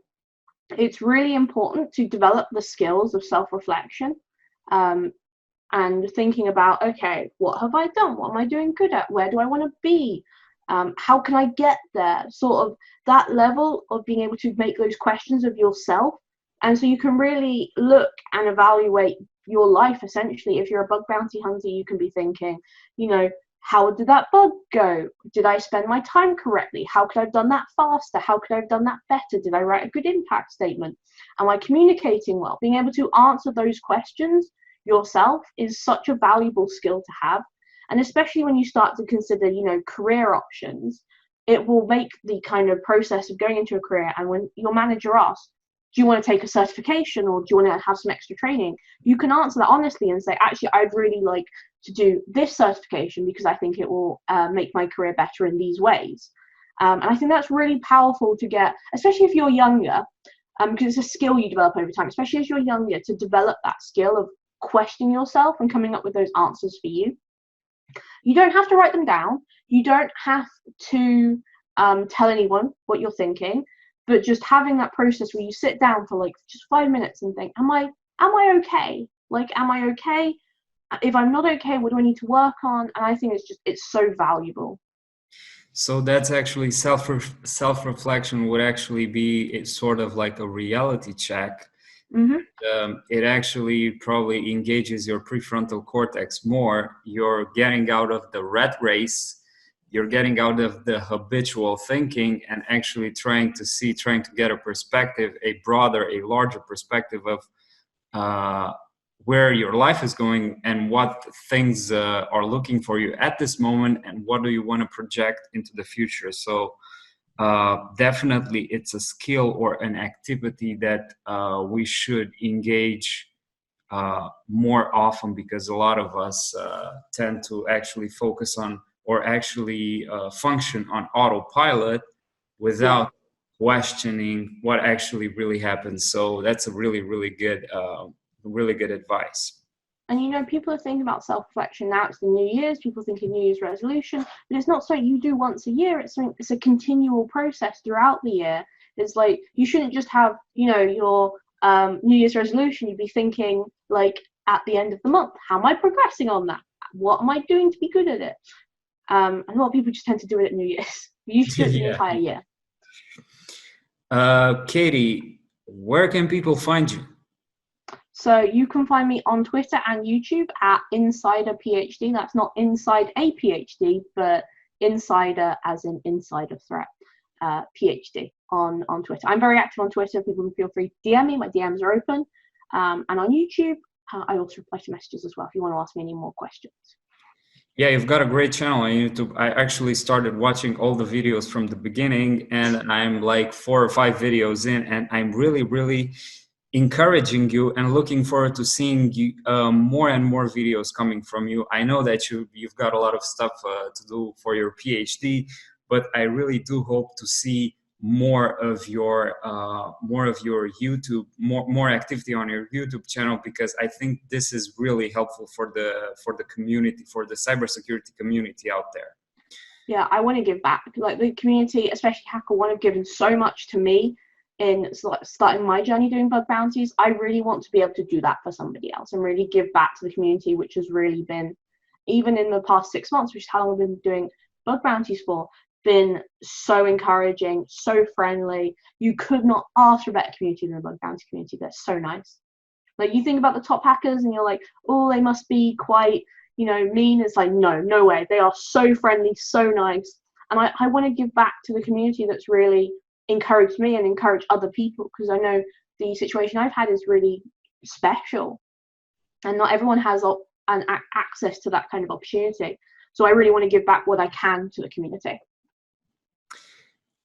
it's really important to develop the skills of self-reflection and thinking about, okay, what have I done? What am I doing good at? Where do I want to be? How can I get there? Sort of that level of being able to make those questions of yourself. And so you can really look and evaluate your life, essentially. If you're a bug bounty hunter, you can be thinking, how did that bug go? Did I spend my time correctly? How could I have done that faster? How could I have done that better? Did I write a good impact statement? Am I communicating well? Being able to answer those questions yourself is such a valuable skill to have. And especially when you start to consider, career options, it will make the kind of process of going into a career. And when your manager asks, do you want to take a certification or do you want to have some extra training? You can answer that honestly and say, actually, I'd really like to do this certification because I think it will make my career better in these ways. And I think that's really powerful to get, especially if you're younger, because it's a skill you develop over time, especially as you're younger, to develop that skill of questioning yourself and coming up with those answers for you. You don't have to write them down. You don't have to tell anyone what you're thinking, but just having that process where you sit down for like just 5 minutes and think, am I okay? Like, am I okay? If I'm not okay, what do I need to work on? And I think it's so valuable. So that's actually self-reflection would actually be sort of like a reality check. Mm-hmm. It actually probably engages your prefrontal cortex more. You're getting out of the rat race. You're getting out of the habitual thinking and actually trying to get a perspective, a larger perspective of where your life is going and what things are looking for you at this moment and what do you want to project into the future. So definitely it's a skill or an activity that we should engage more often, because a lot of us tend to actually focus on or actually function on autopilot without questioning what actually really happens. So that's a really, really good advice. And people are thinking about self-reflection now. It's the New Year's. People thinking New Year's resolution, but it's not something you do once a year. It's a continual process throughout the year It's like, you shouldn't just have, you know, your New Year's resolution. You'd be thinking, like, at the end of the month, how am I progressing on that? What am I doing to be good at it? And a lot of people just tend to do it at New Year's. You should do it the entire year. Katie, where can people find you? So you can find me on Twitter and YouTube at Insider PhD. That's not inside a PhD, but Insider as in Insider Threat PhD on Twitter. I'm very active on Twitter. People can feel free to DM me. My DMs are open. And on YouTube, I also reply to messages as well if you want to ask me any more questions. Yeah, you've got a great channel on YouTube. I actually started watching all the videos from the beginning, and I'm like 4 or 5 videos in, and I'm really encouraging you and looking forward to seeing you, more and more videos coming from you. I know that you've got a lot of stuff to do for your PhD, but I really do hope to see more of your YouTube, more activity on your YouTube channel, because I think this is really helpful for the community, for the cybersecurity community out there. Yeah, I want to give back. Like, the community, especially HackerOne, have given so much to me in starting my journey doing bug bounties. I really want to be able to do that for somebody else and really give back to the community, which has really been, even in the past 6 months, which is how long I've been doing bug bounties for, been so encouraging, so friendly. You could not ask for a better community than the bug bounty community. They're so nice. Like, you think about the top hackers and you're like, oh, they must be quite, you know, mean. It's like, no way. They are so friendly, so nice. And I want to give back to the community that's really encouraged me and encouraged other people, because I know the situation I've had is really special and not everyone has access to that kind of opportunity. So I really want to give back what I can to the community.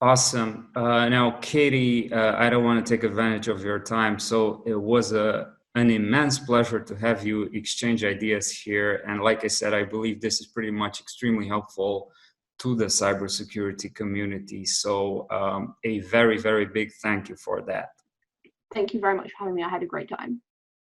Awesome. Now, Katie, I don't want to take advantage of your time, so it was an immense pleasure to have you exchange ideas here. And like I said, I believe this is pretty much extremely helpful to the cybersecurity community. So a very big thank you for that. Thank you very much for having me. I had a great time.